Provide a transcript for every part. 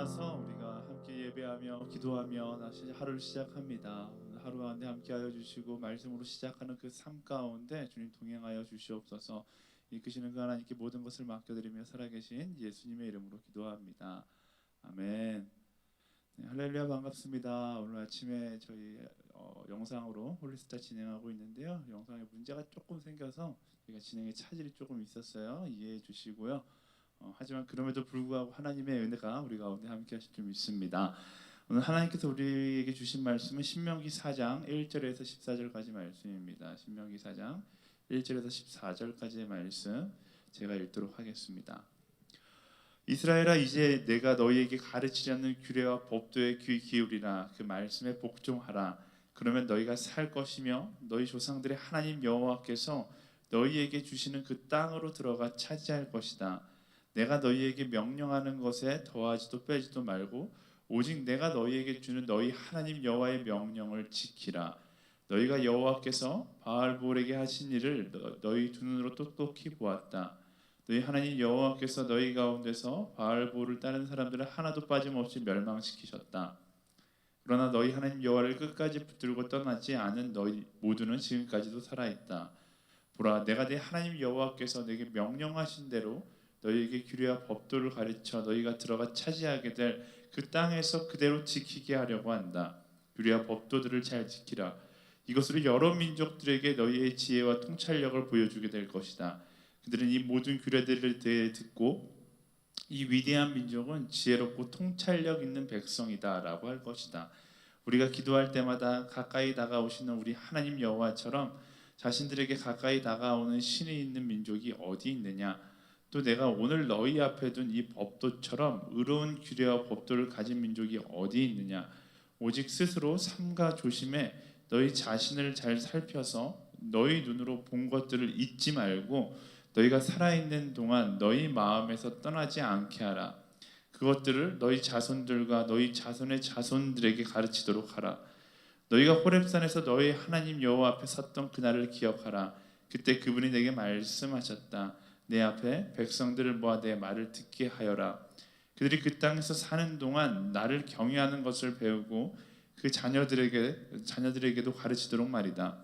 일어나서 우리가 함께 예배하며 기도하며 다시 하루를 시작합니다. 오늘 하루 가운데 함께하여 주시고 말씀으로 시작하는 그 삶 가운데 주님 동행하여 주시옵소서. 이끄시는 그 하나님께 모든 것을 맡겨드리며 살아계신 예수님의 이름으로 기도합니다. 아멘. 네, 할렐루야, 반갑습니다. 오늘 아침에 저희 영상으로 홀리스타 진행하고 있는데요. 영상에 문제가 조금 생겨서 저희가 진행에 차질이 조금 있었어요. 이해해 주시고요. 하지만 그럼에도 불구하고 하나님의 은혜가 우리 가운데 함께 하실 줄 믿습니다. 오늘 하나님께서 우리에게 주신 말씀은 신명기 4장 1절에서 14절까지 말씀입니다. 신명기 4장 1절에서 14절까지의 말씀 제가 읽도록 하겠습니다. 이스라엘아, 이제 내가 너희에게 가르치려는 규례와 법도에 귀 기울이라. 그 말씀에 복종하라. 그러면 너희가 살 것이며 너희 조상들의 하나님 여호와께서 너희에게 주시는 그 땅으로 들어가 차지할 것이다. 내가 너희에게 명령하는 것에 더하지도 빼지도 말고 오직 내가 너희에게 주는 너희 하나님 여호와의 명령을 지키라. 너희가 여호와께서 바알볼에게 하신 일을 너희 두 눈으로 똑똑히 보았다. 너희 하나님 여호와께서 너희 가운데서 바알볼을 따르는 사람들을 하나도 빠짐없이 멸망시키셨다. 그러나 너희 하나님 여호와를 끝까지 붙들고 떠나지 않은 너희 모두는 지금까지도 살아있다. 보라, 내가 네 하나님 여호와께서 내게 명령하신 대로 너희에게 규례와 법도를 가르쳐 너희가 들어가 차지하게 될 그 땅에서 그대로 지키게 하려고 한다. 규례와 법도들을 잘 지키라. 이것으로 여러 민족들에게 너희의 지혜와 통찰력을 보여주게 될 것이다. 그들은 이 모든 규례들을 듣고 이 위대한 민족은 지혜롭고 통찰력 있는 백성이다라고 할 것이다. 우리가 기도할 때마다 가까이 다가오시는 우리 하나님 여호와처럼 자신들에게 가까이 다가오는 신이 있는 민족이 어디 있느냐? 또 내가 오늘 너희 앞에 둔 이 법도처럼 의로운 규례와 법도를 가진 민족이 어디 있느냐? 오직 스스로 삼가 조심해 너희 자신을 잘 살펴서 너희 눈으로 본 것들을 잊지 말고 너희가 살아있는 동안 너희 마음에서 떠나지 않게 하라. 그것들을 너희 자손들과 너희 자손의 자손들에게 가르치도록 하라. 너희가 호렙산에서 너희 하나님 여호와 앞에 섰던 그날을 기억하라. 그때 그분이 내게 말씀하셨다. 내 앞에 백성들을 모아 내 말을 듣게 하여라. 그들이 그 땅에서 사는 동안 나를 경외하는 것을 배우고 그 자녀들에게도 가르치도록 말이다.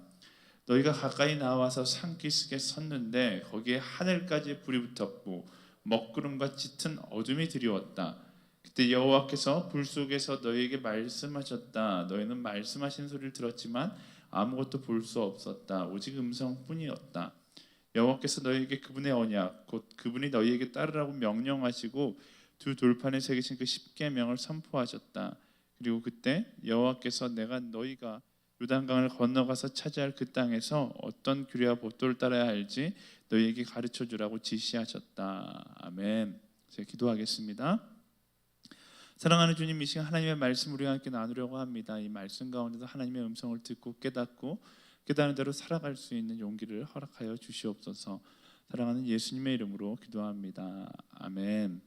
너희가 가까이 나와서 산기슭에 섰는데 거기에 하늘까지 불이 붙었고 먹구름과 짙은 어둠이 드리웠다. 그때 여호와께서 불 속에서 너희에게 말씀하셨다. 너희는 말씀하신 소리를 들었지만 아무것도 볼 수 없었다. 오직 음성뿐이었다. 여호와께서 너희에게 그분의 언약 곧 그분이 너희에게 따르라고 명령하시고 두 돌판에 새기신 그 십계명을 선포하셨다. 그리고 그때 여호와께서 내가 너희가 요단강을 건너가서 차지할 그 땅에서 어떤 규례와 법도를 따라야 할지 너희에게 가르쳐 주라고 지시하셨다. 아멘. 제가 기도하겠습니다. 사랑하는 주님, 이 시간 하나님의 말씀 우리와 함께 나누려고 합니다. 이 말씀 가운데서 하나님의 음성을 듣고 깨닫고 깨닫는 대로 살아갈 수 있는 용기를 허락하여 주시옵소서. 사랑하는 예수님의 이름으로 기도합니다. 아멘.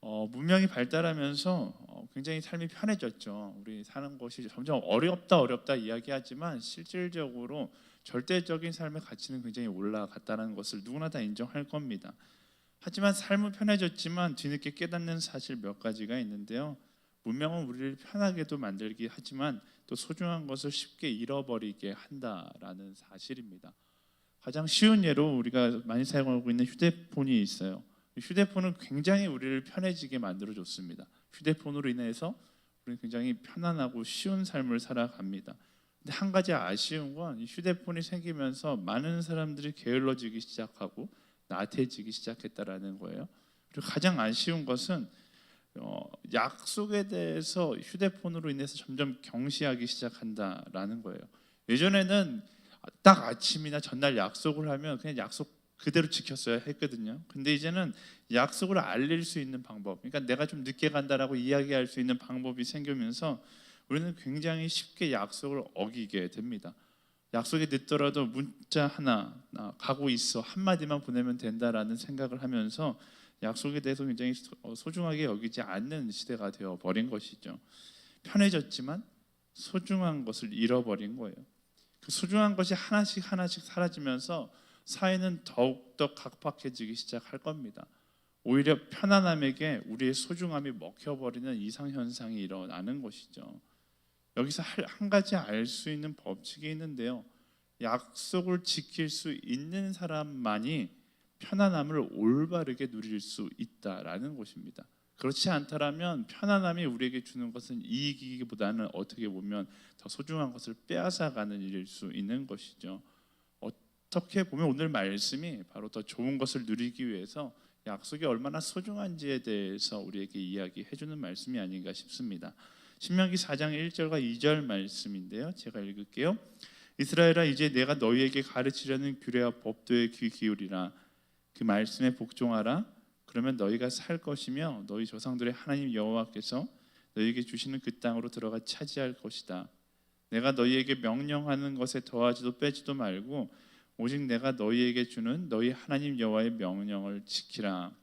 문명이 발달하면서 굉장히 삶이 편해졌죠. 우리 사는 것이 점점 어렵다 이야기하지만 실질적으로 절대적인 삶의 가치는 굉장히 올라갔다는 것을 누구나 다 인정할 겁니다. 하지만 삶은 편해졌지만 뒤늦게 깨닫는 사실 몇 가지가 있는데요. 문명은 우리를 편하게도 만들기 하지만 또 소중한 것을 쉽게 잃어버리게 한다라는 사실입니다. 가장 쉬운 예로 우리가 많이 사용하고 있는 휴대폰이 있어요. 휴대폰은 굉장히 우리를 편해지게 만들어줬습니다. 휴대폰으로 인해서 우리는 굉장히 편안하고 쉬운 삶을 살아갑니다. 근데 한 가지 아쉬운 건 이 휴대폰이 생기면서 많은 사람들이 게을러지기 시작하고 나태해지기 시작했다라는 거예요. 그리고 가장 아쉬운 것은 약속에 대해서 휴대폰으로 인해서 점점 경시하기 시작한다라는 거예요. 예전에는 딱 아침이나 전날 약속을 하면 그냥 약속 그대로 지켰어야 했거든요. 근데 이제는 약속을 알릴 수 있는 방법, 그러니까 내가 좀 늦게 간다라고 이야기할 수 있는 방법이 생기면서 우리는 굉장히 쉽게 약속을 어기게 됩니다. 약속이 늦더라도 문자 하나 가고 있어 한마디만 보내면 된다라는 생각을 하면서 약속에 대해서 굉장히 소중하게 여기지 않는 시대가 되어버린 것이죠. 편해졌지만 소중한 것을 잃어버린 거예요. 그 소중한 것이 하나씩 사라지면서 사회는 더욱더 각박해지기 시작할 겁니다. 오히려 편안함에게 우리의 소중함이 먹혀버리는 이상현상이 일어나는 것이죠. 여기서 한 가지 알 수 있는 법칙이 있는데요. 약속을 지킬 수 있는 사람만이 편안함을 올바르게 누릴 수 있다라는 것입니다. 그렇지 않다라면 편안함이 우리에게 주는 것은 이익이기보다는 어떻게 보면 더 소중한 것을 빼앗아가는 일일 수 있는 것이죠. 어떻게 보면 오늘 말씀이 바로 더 좋은 것을 누리기 위해서 약속이 얼마나 소중한지에 대해서 우리에게 이야기해 주는 말씀이 아닌가 싶습니다. 신명기 4장 1절과 2절 말씀인데요. 제가 읽을게요. 이스라엘아, 이제 내가 너희에게 가르치려는 규례와 법도에 귀 기울이라. 그 말씀에 복종하라. 그러면 너희가 살 것이며 너희 조상들의 하나님 여호와께서 너희에게 주시는 그 땅으로 들어가 차지할 것이다. 내가 너희에게 명령하는 것에 더하지도 빼지도 말고 오직 내가 너희에게 주는 너희 하나님 여호와의 명령을 지키라.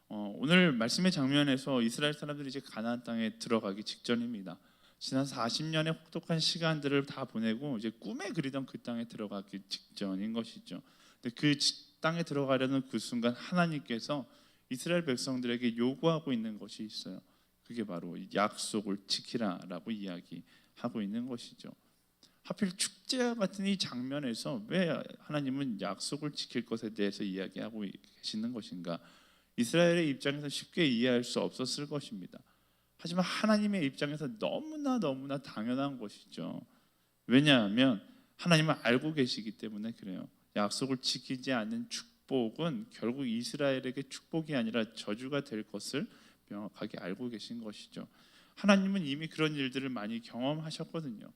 오늘 말씀의 장면에서 이스라엘 사람들이 이제 가나안 땅에 들어가기 직전입니다. 지난 40년의 혹독한 시간들을 다 보내고 이제 꿈에 그리던 그 땅에 들어가기 직전인 것이죠. 근데 그 땅에 들어가려는 그 순간 하나님께서 이스라엘 백성들에게 요구하고 있는 것이 있어요. 그게 바로 약속을 지키라라고 이야기하고 있는 것이죠. 하필 축제와 같은 이 장면에서 왜 하나님은 약속을 지킬 것에 대해서 이야기하고 계시는 것인가? 이스라엘의 입장에서 쉽게 이해할 수 없었을 것입니다. 하지만 하나님의 입장에서 너무나 당연한 것이죠. 왜냐하면 하나님은 알고 계시기 때문에 그래요. 약속을 지키지 않는 축복은 결국 이스라엘에게 축복이 아니라 저주가 될 것을 명확하게 알고 계신 것이죠. 하나님은 이미 그런 일들을 많이 경험하셨거든요.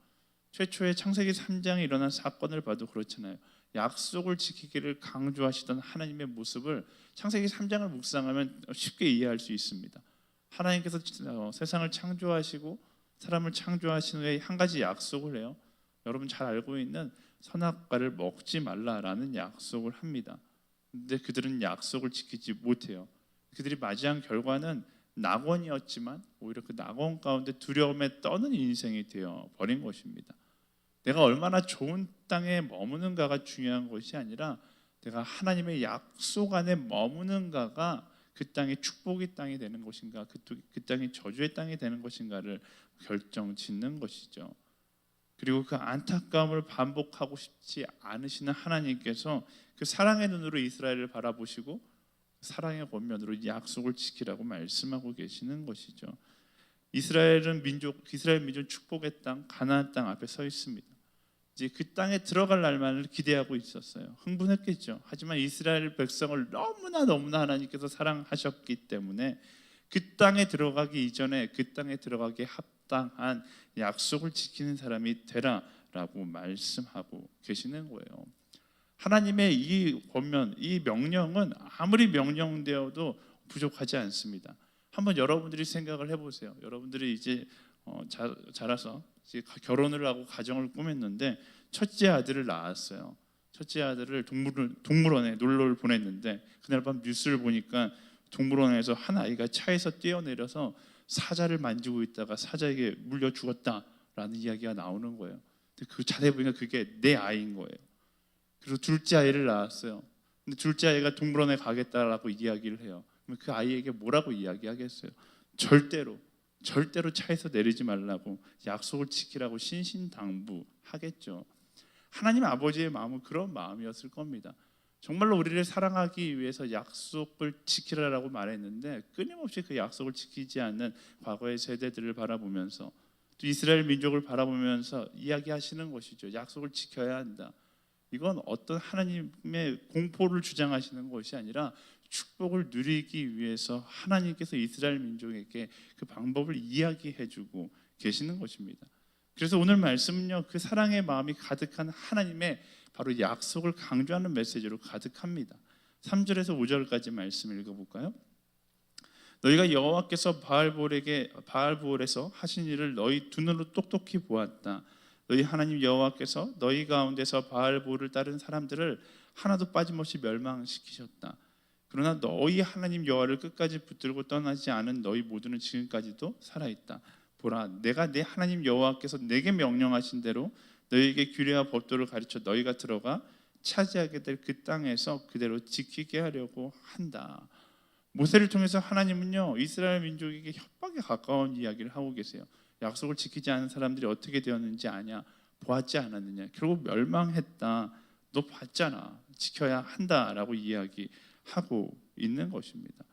최초의 창세기 3장에 일어난 사건을 봐도 그렇잖아요. 약속을 지키기를 강조하시던 하나님의 모습을 창세기 3장을 묵상하면 쉽게 이해할 수 있습니다. 하나님께서 세상을 창조하시고 사람을 창조하신 후에 한 가지 약속을 해요. 여러분 잘 알고 있는 선악과를 먹지 말라라는 약속을 합니다. 근데 그들은 약속을 지키지 못해요. 그들이 맞이한 결과는 낙원이었지만 오히려 그 낙원 가운데 두려움에 떠는 인생이 되어 버린 것입니다. 내가 얼마나 좋은 땅에 머무는가가 중요한 것이 아니라 내가 하나님의 약속 안에 머무는가가 그 땅이 축복의 땅이 되는 것인가, 그 땅이 저주의 땅이 되는 것인가를 결정짓는 것이죠. 그리고 그 안타까움을 반복하고 싶지 않으시는 하나님께서 그 사랑의 눈으로 이스라엘을 바라보시고 사랑의 권면으로 약속을 지키라고 말씀하고 계시는 것이죠. 이스라엘 민족 축복의 땅 가나안 땅 앞에 서 있습니다. 이제 그 땅에 들어갈 날만을 기대하고 있었어요. 흥분했겠죠. 하지만 이스라엘 백성을 너무나 하나님께서 사랑하셨기 때문에 그 땅에 들어가기 이전에 그 땅에 들어가기에 합당한 약속을 지키는 사람이 되라라고 말씀하고 계시는 거예요. 하나님의 이 권면, 이 명령은 아무리 명령되어도 부족하지 않습니다. 한번 여러분들이 생각을 해보세요. 여러분들이 이제 자라서 이제 결혼을 하고 가정을 꾸몄는데 첫째 아들을 낳았어요. 첫째 아들을 동물원에 놀러를 보냈는데 그날 밤 뉴스를 보니까 동물원에서 한 아이가 차에서 뛰어내려서 사자를 만지고 있다가 사자에게 물려 죽었다라는 이야기가 나오는 거예요. 근데 그 자세히 보니까 그게 내 아이인 거예요. 그리고 둘째 아이를 낳았어요. 근데 둘째 아이가 동물원에 가겠다라고 이야기를 해요. 그럼 그 아이에게 뭐라고 이야기하겠어요? 절대로 차에서 내리지 말라고 약속을 지키라고 신신당부하겠죠. 하나님 아버지의 마음은 그런 마음이었을 겁니다. 정말로 우리를 사랑하기 위해서 약속을 지키라라고 말했는데 끊임없이 그 약속을 지키지 않는 과거의 세대들을 바라보면서 또 이스라엘 민족을 바라보면서 이야기하시는 것이죠. 약속을 지켜야 한다. 이건 어떤 하나님의 공포를 주장하시는 것이 아니라 축복을 누리기 위해서 하나님께서 이스라엘 민족에게 그 방법을 이야기해주고 계시는 것입니다. 그래서 오늘 말씀은요, 그 사랑의 마음이 가득한 하나님의 바로 약속을 강조하는 메시지로 가득합니다. 3절에서 5절까지 말씀 읽어볼까요? 너희가 여호와께서 바알보올에서 하신 일을 너희 두 눈으로 똑똑히 보았다. 너희 하나님 여호와께서 너희 가운데서 바알보올을 따른 사람들을 하나도 빠짐없이 멸망시키셨다. 그러나 너희 하나님 여호와를 끝까지 붙들고 떠나지 않은 너희 모두는 지금까지도 살아있다. 보라, 내가 내 하나님 여호와께서 내게 명령하신 대로 너희에게 규례와 법도를 가르쳐 너희가 들어가 차지하게 될 그 땅에서 그대로 지키게 하려고 한다. 모세를 통해서 하나님은요 이스라엘 민족에게 협박에 가까운 이야기를 하고 계세요. 약속을 지키지 않은 사람들이 어떻게 되었는지 아냐? 보았지 않았느냐? 결국 멸망했다. 너 봤잖아. 지켜야 한다라고 이야기하고 있는 것입니다.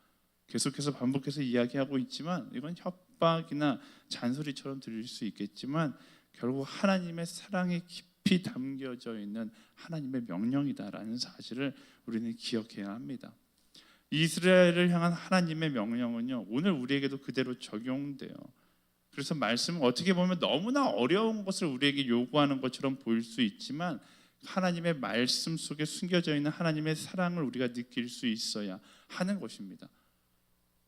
계속해서 반복해서 이야기하고 있지만 이건 협박이나 잔소리처럼 들릴 수 있겠지만 결국 하나님의 사랑이 깊이 담겨져 있는 하나님의 명령이다라는 사실을 우리는 기억해야 합니다. 이스라엘을 향한 하나님의 명령은요 오늘 우리에게도 그대로 적용돼요. 그래서 말씀은 어떻게 보면 너무나 어려운 것을 우리에게 요구하는 것처럼 보일 수 있지만 하나님의 말씀 속에 숨겨져 있는 하나님의 사랑을 우리가 느낄 수 있어야 하는 것입니다.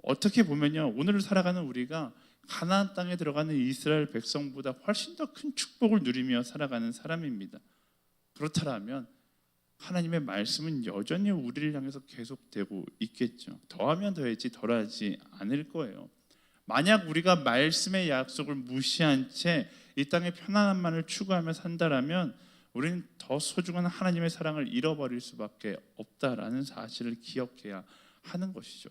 어떻게 보면요 오늘을 살아가는 우리가 가나안 땅에 들어가는 이스라엘 백성보다 훨씬 더 큰 축복을 누리며 살아가는 사람입니다. 그렇다면 하나님의 말씀은 여전히 우리를 향해서 계속되고 있겠죠. 더하면 더했지 덜하지 않을 거예요. 만약 우리가 말씀의 약속을 무시한 채 이 땅의 편안함만을 추구하며 산다라면 우리는 더 소중한 하나님의 사랑을 잃어버릴 수밖에 없다라는 사실을 기억해야 하는 것이죠.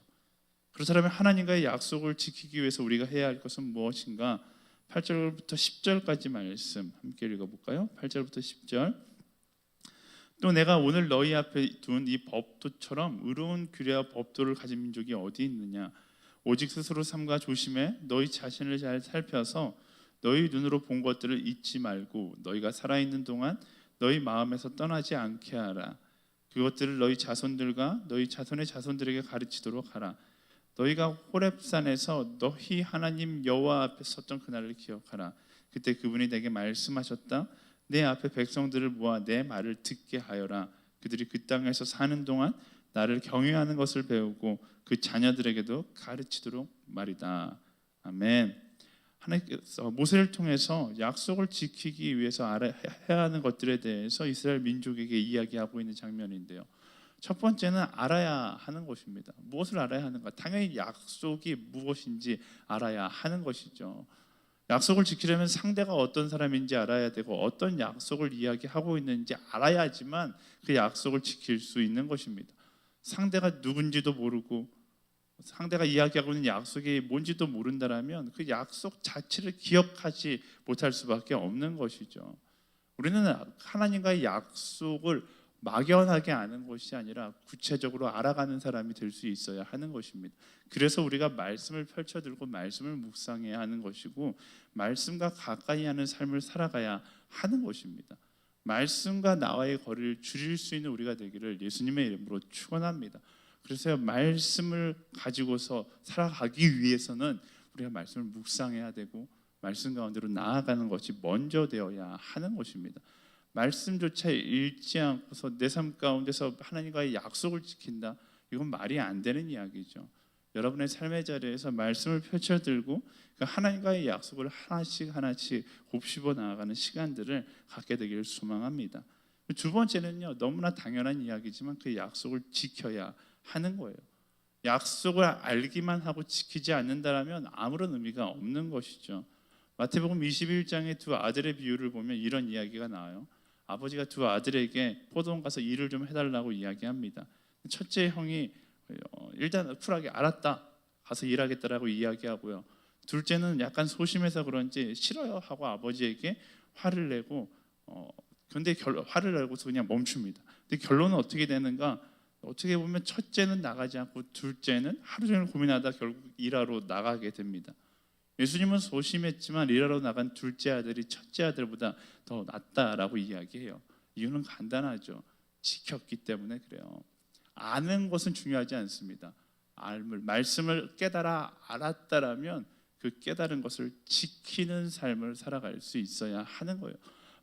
그렇다면 하나님과의 약속을 지키기 위해서 우리가 해야 할 것은 무엇인가? 8절부터 10절까지 말씀 함께 읽어볼까요? 8절부터 10절. 또 내가 오늘 너희 앞에 둔 이 법도처럼 의로운 규례와 법도를 가진 민족이 어디 있느냐? 오직 스스로 삼가 조심해 너희 자신을 잘 살펴서 너희 눈으로 본 것들을 잊지 말고 너희가 살아있는 동안 너희 마음에서 떠나지 않게 하라. 그것들을 너희 자손들과 너희 자손의 자손들에게 가르치도록 하라. 너희가 호렙산에서 너희 하나님 여호와 앞에 섰던 그날을 기억하라. 그때 그분이 내게 말씀하셨다. 내 앞에 백성들을 모아 내 말을 듣게 하여라. 그들이 그 땅에서 사는 동안 나를 경외하는 것을 배우고 그 자녀들에게도 가르치도록 말이다. 아멘. 하나님께서 모세를 통해서 약속을 지키기 위해서 해야 하는 것들에 대해서 이스라엘 민족에게 이야기하고 있는 장면인데요. 첫 번째는 알아야 하는 것입니다. 무엇을 알아야 하는가? 당연히 약속이 무엇인지 알아야 하는 것이죠. 약속을 지키려면 상대가 어떤 사람인지 알아야 되고 어떤 약속을 이야기하고 있는지 알아야지만 그 약속을 지킬 수 있는 것입니다. 상대가 누군지도 모르고 상대가 이야기하고 있는 약속이 뭔지도 모른다라면 그 약속 자체를 기억하지 못할 수밖에 없는 것이죠. 우리는 하나님과의 약속을 막연하게 아는 것이 아니라 구체적으로 알아가는 사람이 될 수 있어야 하는 것입니다. 그래서 우리가 말씀을 펼쳐들고 말씀을 묵상해야 하는 것이고 말씀과 가까이 하는 삶을 살아가야 하는 것입니다. 말씀과 나와의 거리를 줄일 수 있는 우리가 되기를 예수님의 이름으로 축원합니다. 그래서 말씀을 가지고서 살아가기 위해서는 우리가 말씀을 묵상해야 되고 말씀 가운데로 나아가는 것이 먼저 되어야 하는 것입니다. 말씀조차 읽지 않고서 내 삶 가운데서 하나님과의 약속을 지킨다? 이건 말이 안 되는 이야기죠. 여러분의 삶의 자리에서 말씀을 펼쳐들고 그 하나님과의 약속을 하나씩 하나씩 곱씹어 나아가는 시간들을 갖게 되기를 소망합니다. 두 번째는요, 너무나 당연한 이야기지만 그 약속을 지켜야 하는 거예요. 약속을 알기만 하고 지키지 않는다면 아무런 의미가 없는 것이죠. 마태복음 21장의 두 아들의 비유를 보면 이런 이야기가 나와요. 아버지가 두 아들에게 포도원 가서 일을 좀 해달라고 이야기합니다. 첫째 형이 일단 쿨하게 알았다 가서 일하겠다라고 이야기하고요. 둘째는 약간 소심해서 그런지 싫어요 하고 아버지에게 화를 내고 근데 화를 내고서 그냥 멈춥니다. 근데 결론은 어떻게 되는가? 어떻게 보면 첫째는 나가지 않고 둘째는 하루 종일 고민하다 결국 일하러 나가게 됩니다. 예수님은 소심했지만 일하러 나간 둘째 아들이 첫째 아들보다 더 낫다라고 이야기해요. 이유는 간단하죠. 지켰기 때문에 그래요. 아는 것은 중요하지 않습니다. 말씀을 깨달아 알았다라면 그 깨달은 것을 지키는 삶을 살아갈 수 있어야 하는 거예요.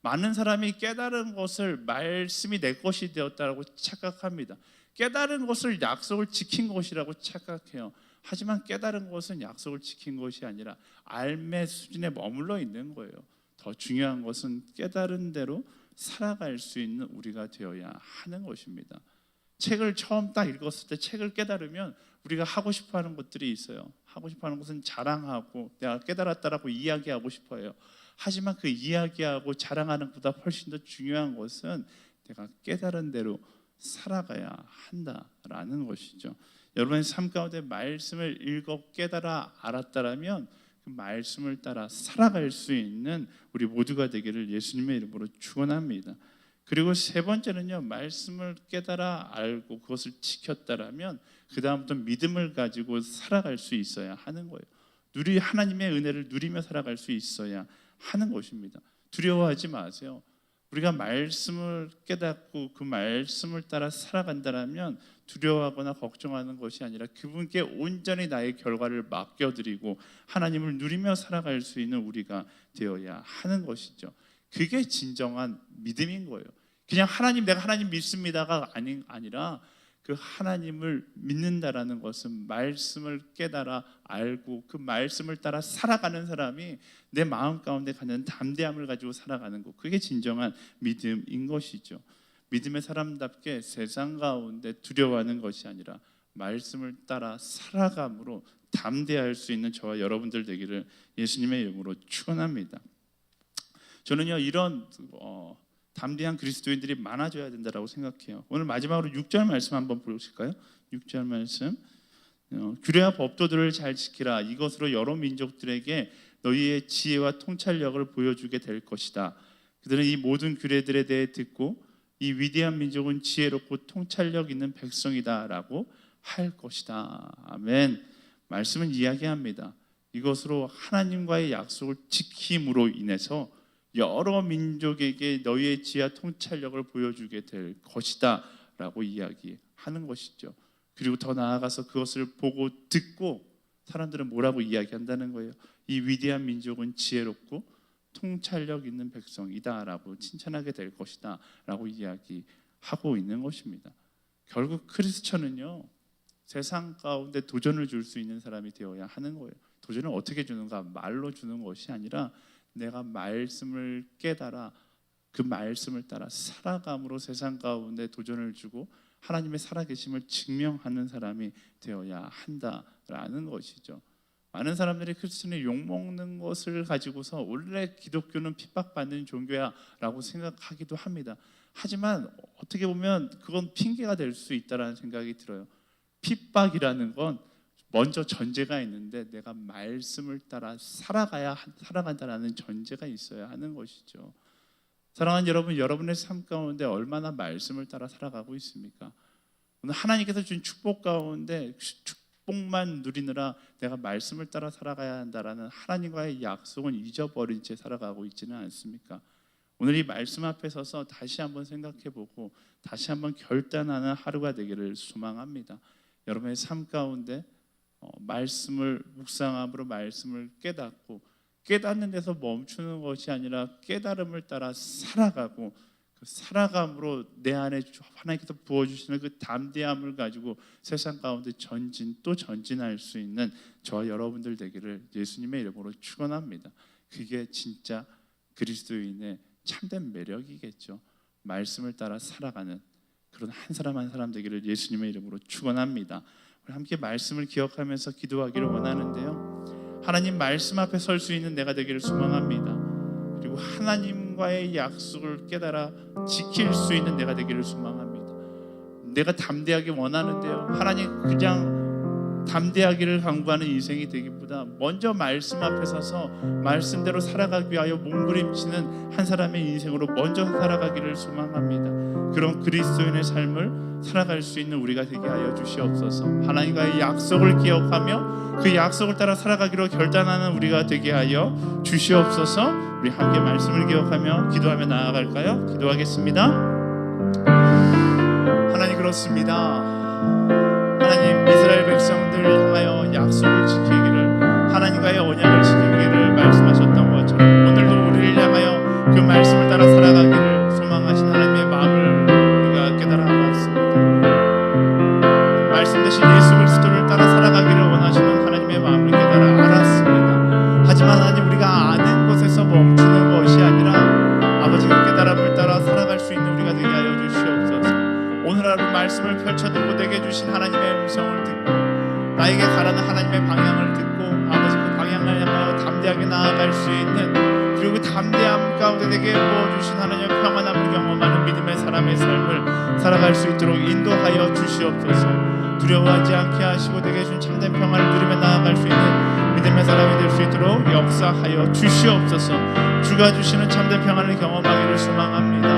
많은 사람이 깨달은 것을 말씀이 내 것이 되었다라고 착각합니다. 깨달은 것을 약속을 지킨 것이라고 착각해요. 하지만 깨달은 것은 약속을 지킨 것이 아니라 알매 수준에 머물러 있는 거예요. 더 중요한 것은 깨달은 대로 살아갈 수 있는 우리가 되어야 하는 것입니다. 책을 처음 딱 읽었을 때 책을 깨달으면 우리가 하고 싶어하는 것들이 있어요. 하고 싶어하는 것은 자랑하고 내가 깨달았다라고 이야기하고 싶어요. 하지만 그 이야기하고 자랑하는 것보다 훨씬 더 중요한 것은 내가 깨달은 대로 살아가야 한다라는 것이죠. 여러분의 삶 가운데 말씀을 읽어 깨달아 알았다라면 그 말씀을 따라 살아갈 수 있는 우리 모두가 되기를 예수님의 이름으로 축원합니다. 그리고 세 번째는요, 말씀을 깨달아 알고 그것을 지켰다라면 그 다음부터 믿음을 가지고 살아갈 수 있어야 하는 거예요. 하나님의 은혜를 누리며 살아갈 수 있어야 하는 것입니다. 두려워하지 마세요. 우리가 말씀을 깨닫고 그 말씀을 따라 살아간다면 두려워하거나 걱정하는 것이 아니라 그분께 온전히 나의 결과를 맡겨드리고 하나님을 누리며 살아갈 수 있는 우리가 되어야 하는 것이죠. 그게 진정한 믿음인 거예요. 그냥 내가 하나님 믿습니다가 아니라 그 하나님을 믿는다라는 것은 말씀을 깨달아 알고 그 말씀을 따라 살아가는 사람이 내 마음 가운데 갖는 담대함을 가지고 살아가는 것, 그게 진정한 믿음인 것이죠. 믿음의 사람답게 세상 가운데 두려워하는 것이 아니라 말씀을 따라 살아감으로 담대할 수 있는 저와 여러분들 되기를 예수님의 이름으로 축원합니다. 저는요, 이런 담대한 그리스도인들이 많아져야 된다고 생각해요. 오늘 마지막으로 6절 말씀 한번 보실까요? 6절 말씀, 규례와 법도들을 잘 지키라. 이것으로 여러 민족들에게 너희의 지혜와 통찰력을 보여주게 될 것이다. 그들은 이 모든 규례들에 대해 듣고 이 위대한 민족은 지혜롭고 통찰력 있는 백성이다 라고 할 것이다. 아멘. 말씀은 이야기합니다. 이것으로 하나님과의 약속을 지킴으로 인해서 여러 민족에게 너희의 지혜와 통찰력을 보여주게 될 것이다 라고 이야기하는 것이죠. 그리고 더 나아가서 그것을 보고 듣고 사람들은 뭐라고 이야기한다는 거예요. 이 위대한 민족은 지혜롭고 통찰력 있는 백성이다 라고 칭찬하게 될 것이다 라고 이야기하고 있는 것입니다. 결국 크리스천은요, 세상 가운데 도전을 줄 수 있는 사람이 되어야 하는 거예요. 도전을 어떻게 주는가? 말로 주는 것이 아니라 내가 말씀을 깨달아 그 말씀을 따라 살아감으로 세상 가운데 도전을 주고 하나님의 살아계심을 증명하는 사람이 되어야 한다라는 것이죠. 많은 사람들이 크리스천이 욕먹는 것을 가지고서 원래 기독교는 핍박받는 종교야 라고 생각하기도 합니다. 하지만 어떻게 보면 그건 핑계가 될 수 있다는 생각이 들어요. 핍박이라는 건 먼저 전제가 있는데 내가 말씀을 따라 살아간다라는 전제가 있어야 하는 것이죠. 사랑하는 여러분, 여러분의 삶 가운데 얼마나 말씀을 따라 살아가고 있습니까? 오늘 하나님께서 준 축복 가운데 축복만 누리느라 내가 말씀을 따라 살아가야 한다라는 하나님과의 약속은 잊어버린 채 살아가고 있지는 않습니까? 오늘 이 말씀 앞에 서서 다시 한번 생각해보고 다시 한번 결단하는 하루가 되기를 소망합니다. 여러분의 삶 가운데 말씀을 묵상함으로 말씀을 깨닫고 깨닫는 데서 멈추는 것이 아니라 깨달음을 따라 살아가고 그 살아감으로 내 안에 하나님께서 부어주시는 그 담대함을 가지고 세상 가운데 전진할 수 있는 저와 여러분들 되기를 예수님의 이름으로 축원합니다. 그게 진짜 그리스도인의 참된 매력이겠죠. 말씀을 따라 살아가는 그런 한 사람 한 사람 되기를 예수님의 이름으로 축원합니다. 함께 말씀을 기억하면서 기도하기를 원하는데요, 하나님 말씀 앞에 설 수 있는 내가 되기를 소망합니다. 그리고 하나님과의 약속을 깨달아 지킬 수 있는 내가 되기를 소망합니다. 내가 담대하게 원하는데요, 하나님 그냥 담대하기를 강구하는 인생이 되기보다 먼저 말씀 앞에 서서 말씀대로 살아가기 위하여 몸부림치는 한 사람의 인생으로 먼저 살아가기를 소망합니다. 그런 그리스도인의 삶을 살아갈 수 있는 우리가 되게 하여 주시옵소서. 하나님과의 약속을 기억하며 그 약속을 따라 살아가기로 결단하는 우리가 되게 하여 주시옵소서. 우리 함께 말씀을 기억하며 기도하며 나아갈까요? 기도하겠습니다. 하나님, 그렇습니다. 하나님, 이스라엘 백성들을 향하여 약속을 지키기를, 하나님과의 언약을 지키기를 말씀하셨던 것처럼 오늘도 우리를 향하여 그 말씀을 따라 살아가기를 소망하신 하나님의 마음을 우리가 깨달아봤습니다. 말씀 대신 예수 그리스도를 따라 살아가기를 원하시는 하나님의 마음을 깨달아 알았습니다. 하지만 하나님, 우리가 아는 곳에서 멈추는 것이 아니라 아버지가 깨달음을 따라 살아갈 수 있는 우리가 되게 하여 주시옵소서. 오늘 하루 말씀을 펼쳐들고 내게 주신 하나님의 음성을 듣고 나에게 가라는 하나님의 방향을 듣고 아버지 그 방향을 향하여 담대하게 나아갈 수 있는, 그리고 그 담대함 가운데 내게 부어주신 하나님의 평안함을 경험하는 믿음의 사람의 삶을 살아갈 수 있도록 인도하여 주시옵소서. 두려워하지 않게 하시고 내게 준 참된 평안을 누리며 나아갈 수 있는 믿음의 사람이 될 수 있도록 역사하여 주시옵소서. 주가 주시는 참된 평안을 경험하기를 소망합니다.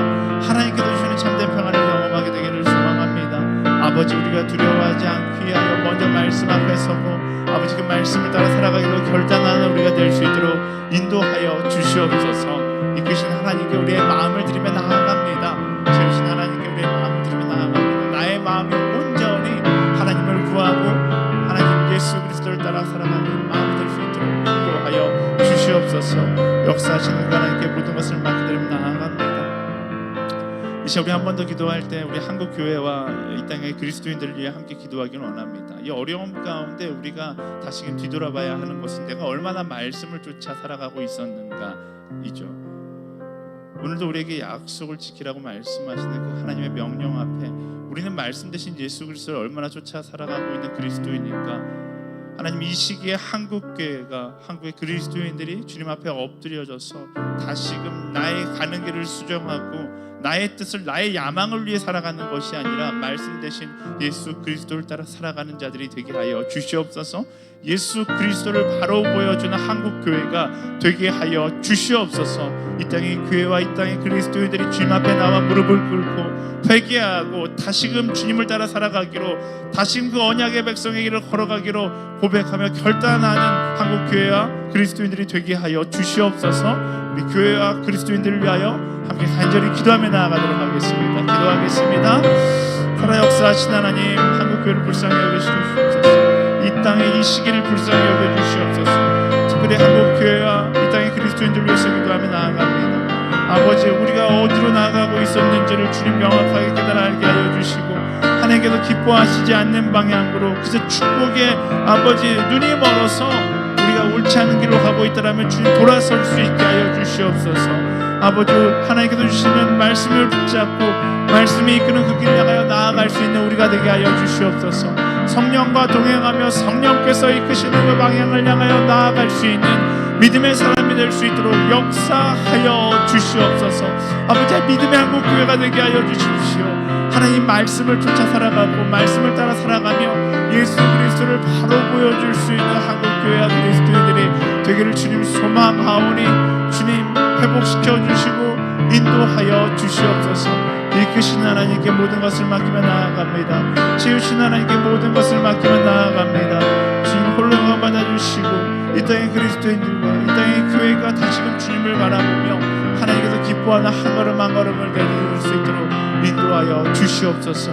하나님께서 주시는 참된 평안을 경험하게 되기를 소망합니다. 아버지, 우리가 두려워하지 않기 위하여 먼저 말씀 앞에 서고 아버지 그 말씀을 따라 살아가기로 결단하는 우리가 될 수 있도록 인도하여 주시옵소서. 이끄신 하나님께 우리의 마음을 드리며 나아갑니다. 세우신 하나님께 우리의 마음을 드리며 나아갑니다. 나의 마음이 온전히 하나님을 구하고 하나님 예수 그리스도를 따라 살아가는 마음이 될 수 있도록 인도하여 주시옵소서. 역사하시는 하나님께 모든 것을 맡겨드리며 나아갑니다. 이 시간 우리 한 번 더 기도할 때 우리 한국 교회와 이 땅의 그리스도인들을 위해 함께 기도하기를 원합니다. 이 어려움 가운데 우리가 다시금 뒤돌아봐야 하는 것은 내가 얼마나 말씀을 쫓아 살아가고 있었는가이죠. 오늘도 우리에게 약속을 지키라고 말씀하시는 그 하나님의 명령 앞에 우리는 말씀 대신 예수 그리스도를 얼마나 쫓아 살아가고 있는 그리스도인일까? 하나님, 이 시기에 한국교회가, 한국의 그리스도인들이 주님 앞에 엎드려져서 다시금 나의 가는 길을 수정하고 나의 뜻을, 나의 야망을 위해 살아가는 것이 아니라 말씀 대신 예수 그리스도를 따라 살아가는 자들이 되게 하여 주시옵소서. 예수 그리스도를 바로 보여주는 한국교회가 되게 하여 주시옵소서. 이 땅의 교회와 이 땅의 그리스도인들이 주님 앞에 나와 무릎을 꿇고 회개하고 다시금 주님을 따라 살아가기로, 다시금 그 언약의 백성의 길을 걸어가기로 고백하며 결단하는 한국교회와 그리스도인들이 되게 하여 주시옵소서. 우리 교회와 그리스도인들을 위하여 함께 간절히 기도하며 나아가도록 하겠습니다. 기도하겠습니다. 살아 역사하신 하나님, 한국교회를 불쌍히 여겨주시옵소서. 이 땅의 이 시기를 불쌍히 여겨주시옵소서. 특별히 한국교회와 이 땅의 그리스도인들을 위해서 기도하며 나아갑니다. 아버지, 우리가 어디로 나아가고 있었는지를 주님 명확하게 깨달아 알게 하여 주시고 하나님께서 기뻐하시지 않는 방향으로 그저 축복에 아버지 눈이 멀어서 우리가 옳지 않은 길로 가고 있다면 주님 돌아설 수 있게 하여 주시옵소서. 아버지, 하나님께서 주시는 말씀을 붙잡고 말씀이 이끄는 그 길을 향하여 나아갈 수 있는 우리가 되게 하여 주시옵소서. 성령과 동행하며 성령께서 이끄시는 그 방향을 향하여 나아갈 수 있는 믿음의 사람이 될 수 있도록 역사하여 주시옵소서. 아버지, 믿음의 한국교회가 되게 하여 주십시오. 하나님 말씀을 쫓아 살아가고 말씀을 따라 살아가며 예수 그리스도를 바로 보여줄 수 있는 한국교회와 그리스도인들이 되기를 주님 소망하오니 주님 회복시켜 주시고 인도하여 주시옵소서. 이끄신 하나님께 모든 것을 맡기며 나아갑니다. 지으신 하나님께 모든 것을 맡기며 나아갑니다. 주님 홀로 받아주시고 이 땅의 그리스도인들과 이 땅의 교회가 다시금 주님을 바라보며 하나님께서 기뻐하는 한 걸음 한 걸음을 내릴 수 있도록 인도하여 주시옵소서.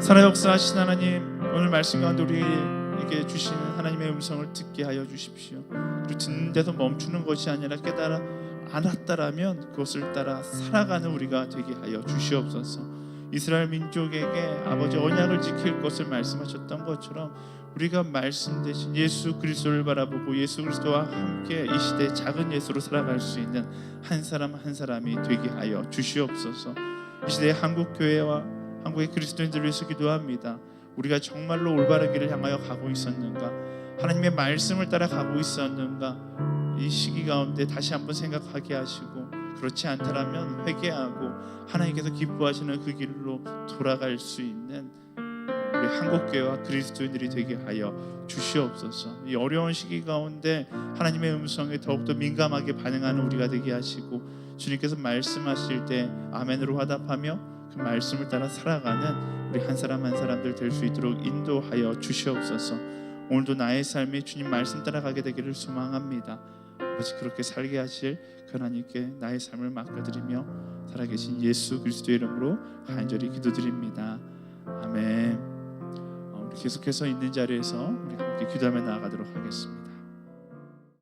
살아 역사하신 하나님, 오늘 말씀 가운데 우리에게 주시는 하나님의 음성을 듣게 하여 주십시오. 그리고 듣는 데서 멈추는 것이 아니라 깨달아 알았다라면 그것을 따라 살아가는 우리가 되게 하여 주시옵소서. 이스라엘 민족에게 아버지 언약을 지킬 것을 말씀하셨던 것처럼 우리가 말씀 대신 예수 그리스도를 바라보고 예수 그리스도와 함께 이 시대의 작은 예수로 살아갈 수 있는 한 사람 한 사람이 되게 하여 주시옵소서. 이 시대의 한국교회와 한국의 그리스도인들을 위해서 기도합니다. 우리가 정말로 올바른 길을 향하여 가고 있었는가? 하나님의 말씀을 따라 가고 있었는가? 이 시기 가운데 다시 한번 생각하게 하시고 그렇지 않다라면 회개하고 하나님께서 기뻐하시는 그 길로 돌아갈 수 있는 우리 한국교회와 그리스도인들이 되게 하여 주시옵소서. 이 어려운 시기 가운데 하나님의 음성에 더욱더 민감하게 반응하는 우리가 되게 하시고 주님께서 말씀하실 때 아멘으로 화답하며 그 말씀을 따라 살아가는 우리 한 사람 한 사람들 될 수 있도록 인도하여 주시옵소서. 오늘도 나의 삶이 주님 말씀 따라가게 되기를 소망합니다. 아버지, 그렇게 살게 하실 하나님께 나의 삶을 맡겨드리며 살아계신 예수 그리스도의 이름으로 간절히 기도드립니다. 아멘. 우리 계속해서 있는 자리에서 우리 함께 기도하며 나아가도록 하겠습니다.